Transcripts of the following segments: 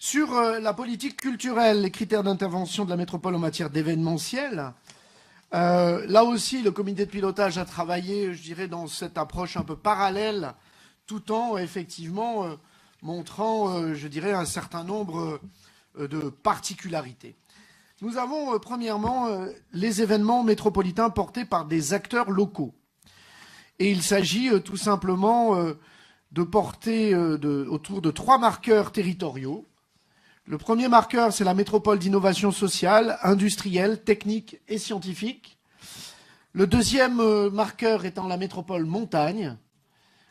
Sur la politique culturelle, les critères d'intervention de la métropole en matière d'événementiel, là aussi, le comité de pilotage a travaillé, je dirais, dans cette approche un peu parallèle, tout en effectivement montrant, je dirais, un certain nombre de particularités. Nous avons premièrement les événements métropolitains portés par des acteurs locaux. Et il s'agit tout simplement de porter autour de 3 marqueurs territoriaux. Le premier marqueur, c'est la métropole d'innovation sociale, industrielle, technique et scientifique. Le deuxième marqueur étant la métropole montagne.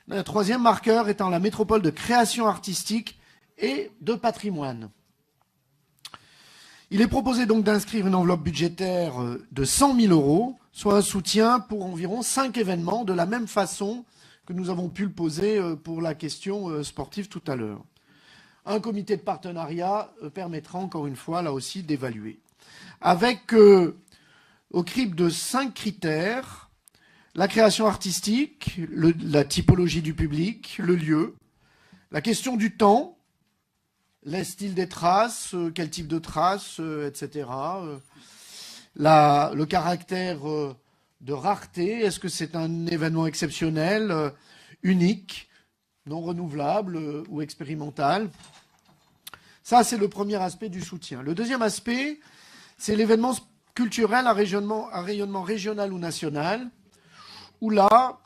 Le troisième marqueur étant la métropole de création artistique et de patrimoine. Il est proposé donc d'inscrire une enveloppe budgétaire de 100 000 €, soit un soutien pour environ 5 événements, de la même façon que nous avons pu le poser pour la question sportive tout à l'heure. Un comité de partenariat permettra encore une fois, là aussi, d'évaluer. Avec, au crible de 5 critères, la création artistique, la typologie du public, le lieu, la question du temps, l'est-il des traces, quel type de traces, etc. Le caractère de rareté, est-ce que c'est un événement exceptionnel, unique, non renouvelable ou expérimental? Ça, c'est le premier aspect du soutien. Le deuxième aspect, c'est l'événement culturel à rayonnement régional ou national, où là,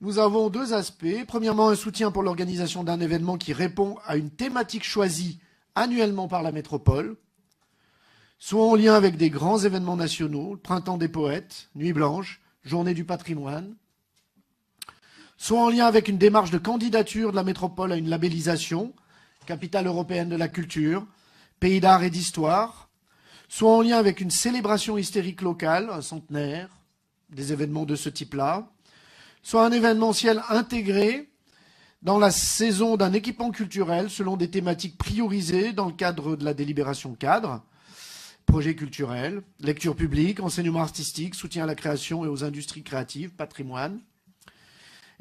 nous avons 2 aspects. Premièrement, un soutien pour l'organisation d'un événement qui répond à une thématique choisie annuellement par la métropole, soit en lien avec des grands événements nationaux, le Printemps des poètes, Nuit blanche, Journée du patrimoine, soit en lien avec une démarche de candidature de la métropole à une labellisation, Capitale européenne de la culture, Pays d'art et d'histoire, soit en lien avec une célébration hystérique locale, un centenaire, des événements de ce type-là, soit un événementiel intégré dans la saison d'un équipement culturel selon des thématiques priorisées dans le cadre de la délibération cadre, projet culturel, lecture publique, enseignement artistique, soutien à la création et aux industries créatives, patrimoine.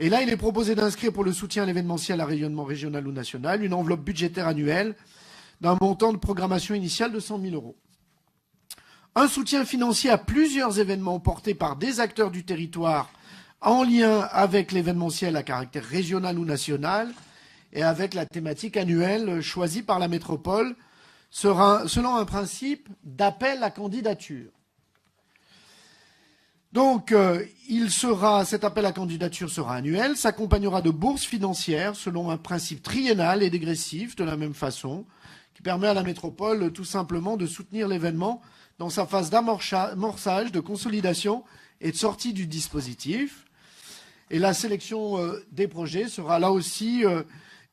Et là, il est proposé d'inscrire pour le soutien à l'événementiel à rayonnement régional ou national une enveloppe budgétaire annuelle d'un montant de programmation initiale de 100 000 €. Un soutien financier à plusieurs événements portés par des acteurs du territoire en lien avec l'événementiel à caractère régional ou national et avec la thématique annuelle choisie par la métropole sera selon un principe d'appel à candidature. Donc, cet appel à candidature sera annuel, s'accompagnera de bourses financières selon un principe triennal et dégressif de la même façon, qui permet à la métropole tout simplement de soutenir l'événement dans sa phase d'amorçage, de consolidation et de sortie du dispositif. Et la sélection des projets sera là aussi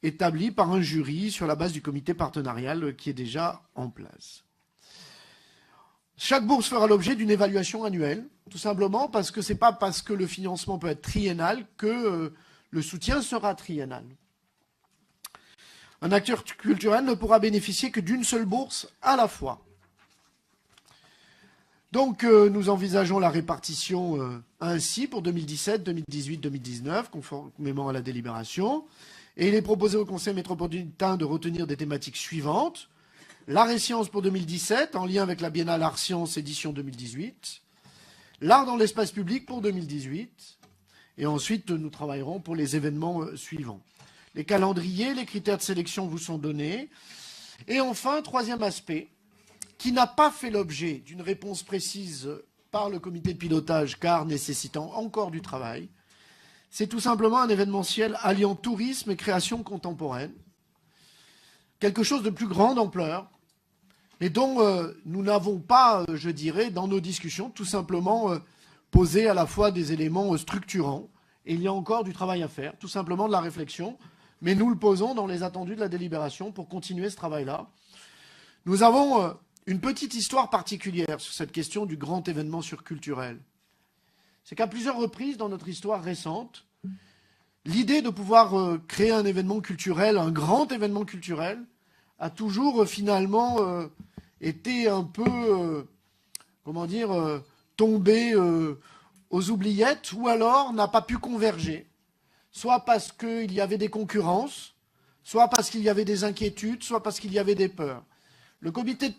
établie par un jury sur la base du comité partenarial qui est déjà en place. Chaque bourse fera l'objet d'une évaluation annuelle, tout simplement parce que ce n'est pas parce que le financement peut être triennal que le soutien sera triennal. Un acteur culturel ne pourra bénéficier que d'une seule bourse à la fois. Donc nous envisageons la répartition ainsi pour 2017, 2018, 2019, conformément à la délibération. Et il est proposé au Conseil métropolitain de retenir des thématiques suivantes. L'art et sciences pour 2017, en lien avec la Biennale Art Sciences édition 2018. L'art dans l'espace public pour 2018. Et ensuite, nous travaillerons pour les événements suivants. Les calendriers, les critères de sélection vous sont donnés. Et enfin, troisième aspect, qui n'a pas fait l'objet d'une réponse précise par le comité de pilotage, car nécessitant encore du travail, c'est tout simplement un événementiel alliant tourisme et création contemporaine. Quelque chose de plus grande ampleur, mais dont nous n'avons pas, je dirais, dans nos discussions, tout simplement posé à la fois des éléments structurants, et il y a encore du travail à faire, tout simplement de la réflexion, mais nous le posons dans les attendus de la délibération pour continuer ce travail-là. Nous avons une petite histoire particulière sur cette question du grand événement surculturel. C'est qu'à plusieurs reprises dans notre histoire récente, l'idée de pouvoir créer un événement culturel, un grand événement culturel, a toujours finalement été un peu, tombée aux oubliettes, ou alors n'a pas pu converger, soit parce qu'il y avait des concurrences, soit parce qu'il y avait des inquiétudes, soit parce qu'il y avait des peurs. Le comité,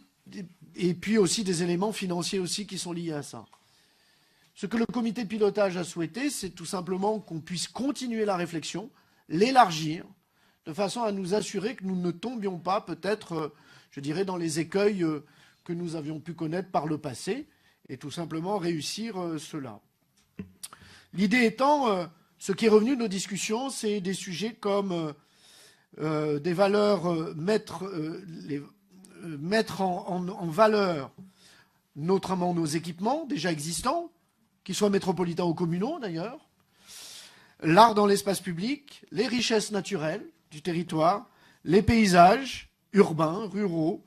et puis aussi des éléments financiers aussi qui sont liés à ça. Ce que le comité de pilotage a souhaité, c'est tout simplement qu'on puisse continuer la réflexion, l'élargir, de façon à nous assurer que nous ne tombions pas peut-être, je dirais, dans les écueils que nous avions pu connaître par le passé, et tout simplement réussir cela. L'idée étant, ce qui est revenu de nos discussions, c'est des sujets comme des valeurs, mettre en valeur notamment nos équipements déjà existants, qu'ils soient métropolitains ou communaux d'ailleurs, l'art dans l'espace public, les richesses naturelles du territoire, les paysages urbains, ruraux,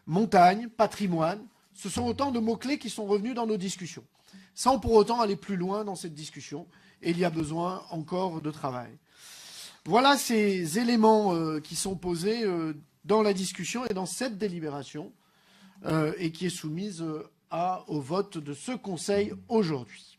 montagnes, patrimoine. Ce sont autant de mots-clés qui sont revenus dans nos discussions, sans pour autant aller plus loin dans cette discussion. Et il y a besoin encore de travail. Voilà ces éléments qui sont posés dans la discussion et dans cette délibération et qui est soumise au vote de ce Conseil aujourd'hui.